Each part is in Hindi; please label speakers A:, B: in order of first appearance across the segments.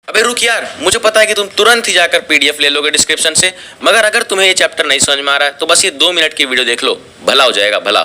A: अबे रुक यार, मुझे पता है कि तुम तुरंत ही जाकर पीडीएफ ले लोगे डिस्क्रिप्शन से, मगर अगर तुम्हें ये चैप्टर नहीं समझ में आ रहा है तो बस ये 2 मिनट की वीडियो देख लो, भला हो जाएगा भला।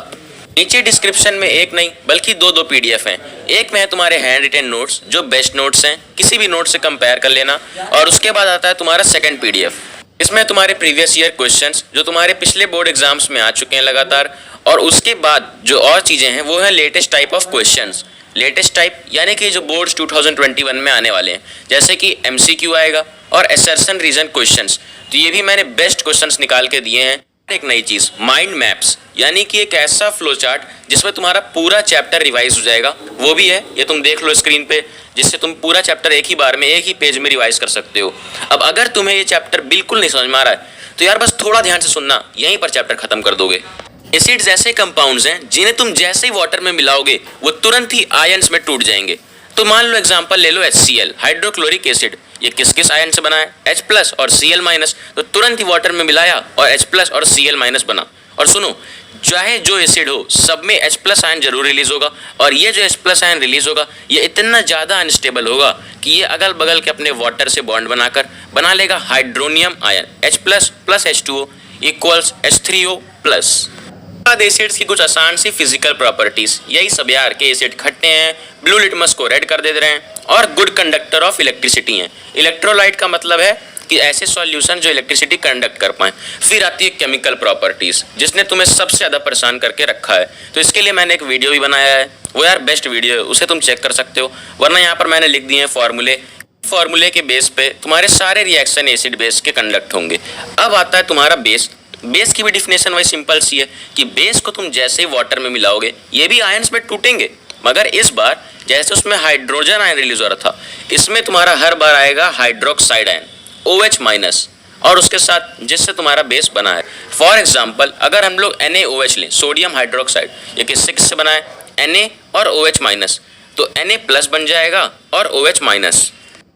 A: नीचे डिस्क्रिप्शन में एक नहीं बल्कि दो पीडीएफ हैं। एक में है तुम्हारे हैंड रिटन नोट्स जो बेस्ट नोट्स हैं, किसी भी नोट से कंपेयर कर लेना, और उसके बाद आता है तुम्हारा सेकंड पीडीएफ। इसमें तुम्हारे प्रीवियस ईयर क्वेश्चंस जो तुम्हारे पिछले बोर्ड एग्जाम्स में आ चुके हैं लगातार, और उसके बाद जो और चीज़ें हैं वो है latest type of questions. Latest type यानी कि जो बोर्ड्स 2021 में आने वाले हैं, जैसे कि एमसीक्यू आएगा और असर्शन रीजन क्वेश्चंस। तो ये भी मैंने बेस्ट क्वेश्चंस निकाल के दिए हैं। एक नई चीज़ माइंड मैप्स, यानी कि एक ऐसा फ्लो चार्ट जिसमें तुम्हारा पूरा चैप्टर रिवाइज हो जाएगा, वो भी है, ये तुम देख लो स्क्रीन पे, जिससे तुम पूरा चैप्टर एक ही बार में एक ही पेज में रिवाइज कर सकते हो। अब अगर तुम्हें ये चैप्टर बिल्कुल नहीं समझ में आ रहा है तो यार बस थोड़ा ध्यान से सुनना, यहीं पर चैप्टर खत्म कर दोगे। एसिड्स ऐसे कंपाउंड्स हैं जिन्हें तुम जैसे ही वाटर में मिलाओगे वो तुरंत ही आयंस में टूट जाएंगे। तो मान लो एग्जांपल ले लो HCl, हाइड्रोक्लोरिक एसिड। ये किस किस आयन से बना है? H+ और Cl-। तो तुरंत ही वाटर में मिलाया और H+ और Cl- बना। और सुनो, चाहे जो एसिड हो सब में H+ आयन जरूर रिलीज होगा, और ये जो H+ आयन रिलीज होगा ये इतना ज़्यादा अनस्टेबल होगा कि ये अगल बगल के अपने वाटर से बॉन्ड बनाकर बना लेगा hydronium ion. H+ + H2O = H3O+। Acids की कुछ आसान सी फिजिकल प्रॉपर्टीज, यही सब यार के एसिड खट्टे हैं, ब्लू लिटमस को रेड कर दे रहे हैं, और गुड कंडक्टर ऑफ इलेक्ट्रिसिटी हैं। इलेक्ट्रोलाइट का मतलब है कि ऐसे सॉल्यूशन जो इलेक्ट्रिसिटी कंडक्ट कर पाए। फिर आती है केमिकल प्रॉपर्टीज, जिसने तुम्हें सबसे ज़्यादा परेशान करके रखा है। तो इसके लिए मैंने एक वीडियो भी बनाया है, वो यार बेस्ट वीडियो है, उसे तुम चेक कर सकते हो, वरना यहाँ पर मैंने लिख दिए हैं फॉर्मूले के बेस पे तुम्हारे सारे रिएक्शन एसिड बेस के कंडक्ट होंगे। अब आता है तुम्हारा बेस। बेस की भी डिफिनेशन वही सिंपल सी है कि बेस को तुम जैसे ही वाटर में मिलाओगे ये भी आयंस में टूटेंगे, मगर इस बार जैसे उसमें हाइड्रोजन आयन रिलीज हो रहा था, इसमें तुम्हारा हर बार आएगा हाइड्रोक्साइड आयन OH-, और उसके साथ जिससे तुम्हारा बेस बना है। फॉर एग्जाम्पल अगर हम लोग NaOH लें, सोडियम हाइड्रोक्साइड, ये किससे बना है? Na और OH-, तो Na+ बन जाएगा और OH-।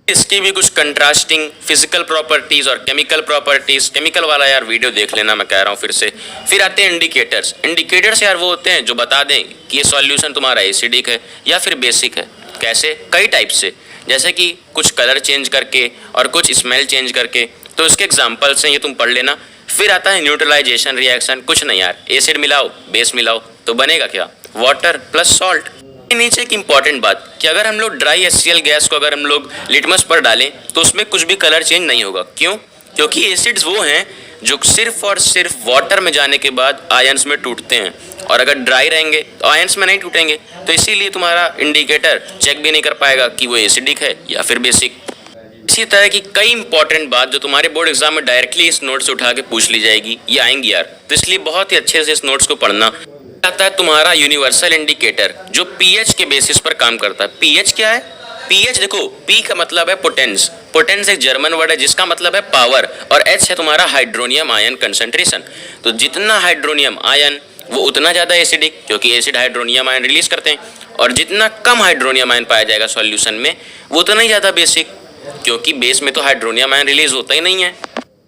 A: इसकी भी कुछ कंट्रास्टिंग फिजिकल प्रॉपर्टीज और केमिकल प्रॉपर्टीज, केमिकल वाला यार वीडियो देख लेना, मैं कह रहा हूँ फिर से। फिर आते हैं इंडिकेटर्स। इंडिकेटर्स यार वो होते हैं जो बता दें कि ये सॉल्यूशन तुम्हारा एसिडिक है या फिर बेसिक है। कैसे? कई टाइप से, जैसे कि कुछ कलर चेंज करके और कुछ स्मेल चेंज करके। तो इसके एग्जाम्पल्स हैं, ये तुम पढ़ लेना। फिर आता है न्यूट्रलाइजेशन रिएक्शन। कुछ नहीं यार, एसिड मिलाओ बेस मिलाओ तो बनेगा क्या? Water plus salt. नीचे एक इंपॉर्टेंट बात कि अगर हम लोग ड्राई HCl गैस को अगर हम लोग लिटमस पर डालें तो उसमें कुछ भी कलर चेंज नहीं होगा। क्यों? क्योंकि एसिड्स वो हैं जो सिर्फ और सिर्फ वाटर में जाने के बाद आयंस में टूटते हैं, और अगर ड्राई रहेंगे तो आयंस में नहीं टूटेंगे। तो इसीलिए तुम्हारा इंडिकेटर चेक भी नहीं कर पाएगा कि वो एसिडिक है या फिर बेसिक। इसी तरह की कई इंपॉर्टेंट बात जो तुम्हारे बोर्ड एग्जाम में डायरेक्टली इस नोट से उठा के पूछ ली जाएगी, ये आएंगी यार। तो इसलिए बहुत ही अच्छे से इस नोट्स को पढ़ना। आता है तुम्हारा यूनिवर्सल इंडिकेटर जो pH के बेसिस पर काम करता है। pH क्या है? pH देखो, P का मतलब है पोटेंस। पोटेंस एक जर्मन वर्ड है जिसका मतलब है पावर, और H है तुम्हारा हाइड्रोनियम आयन कंसंट्रेशन। तो जितना हाइड्रोनियम आयन वो उतना ज़्यादा एसिडिक, क्योंकि एसिड हाइड्रोनियम आयन रिलीज करते हैं, और जितना कम हाइड्रोनियम आयन पाया जाएगा सॉल्यूशन में वो उतना ही ज़्यादा बेसिक, क्योंकि बेस में तो हाइड्रोनियम आयन रिलीज होता ही नहीं है।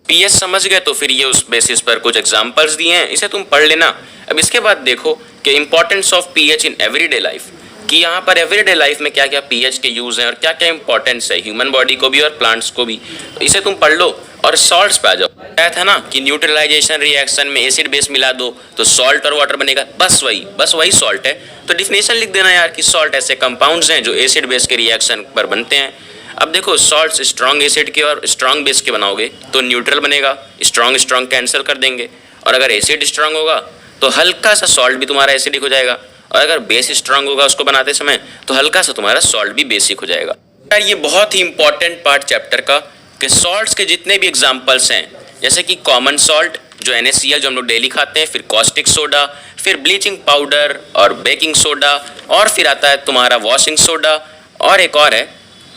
A: pH समझ गए तो फिर ये उस बेसिस पर कुछ एग्जाम्पल्स दिए हैं, इसे तुम पढ़ लेना। अब इसके बाद देखो कि importance of pH in everyday life, कि यहाँ पर एवरीडे लाइफ में क्या क्या pH के यूज़ हैं और क्या क्या इंपॉर्टेंस है ह्यूमन बॉडी को भी और प्लांट्स को भी। तो इसे तुम पढ़ लो और सॉल्ट्स पे आ जाओ। क्या था ना कि न्यूट्रलाइजेशन रिएक्शन में एसिड बेस मिला दो तो सॉल्ट और वाटर बनेगा, बस वही सॉल्ट है। तो डिफिनेशन लिख देना यार कि सॉल्ट ऐसे कंपाउंड्स हैं जो एसिड बेस के रिएक्शन पर बनते हैं। अब देखो, सॉल्ट्स स्ट्रॉन्ग एसिड के और स्ट्रॉन्ग बेस के बनाओगे तो न्यूट्रल बनेगा, स्ट्रॉन्ग कैंसिल कर देंगे, और अगर एसिड स्ट्रॉन्ग होगा तो हल्का सा सॉल्ट भी तुम्हारा एसिडिक हो जाएगा, और अगर बेस स्ट्रॉन्ग होगा उसको बनाते समय तो हल्का सा तुम्हारा सॉल्ट भी बेसिक हो जाएगा। यार ये बहुत ही इंपॉर्टेंट पार्ट चैप्टर का कि सॉल्ट्स के जितने भी एग्जाम्पल्स हैं, जैसे कि कॉमन सॉल्ट जो NaCl जो हम लोग डेली खाते हैं, फिर कॉस्टिक सोडा, फिर ब्लीचिंग पाउडर और बेकिंग सोडा, और फिर आता है तुम्हारा वॉशिंग सोडा, और एक और है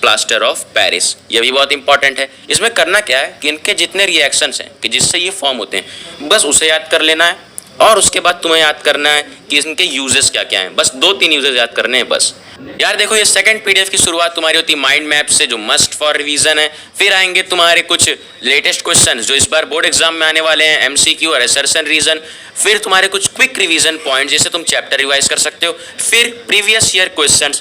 A: प्लास्टर ऑफ पेरिस। ये भी बहुत इंपॉर्टेंट है। इसमें करना क्या है कि इनके जितने रिएक्शंस हैं कि जिससे ये फॉर्म होते हैं बस उसे याद कर लेना है, और उसके बाद तुम्हें याद करना है कि इनके यूजेस क्या क्या हैं। बस 2-3 यूजेस याद करने हैं बस। यार देखो, ये सेकंड पीडीएफ की शुरुआत तुम्हारी होती है माइंड मैप से जो मस्ट फॉर रिवीजन है। फिर आएंगे तुम्हारे कुछ लेटेस्ट क्वेश्चंस जो इस बार बोर्ड एग्जाम में आने वाले हैं, एमसीक्यू और असर्शन रीजन। फिर तुम्हारे कुछ क्विक रिवीजन पॉइंट जिसे तुम चैप्टर रिवाइज कर सकते हो। फिर प्रीवियस ईयर क्वेश्चंस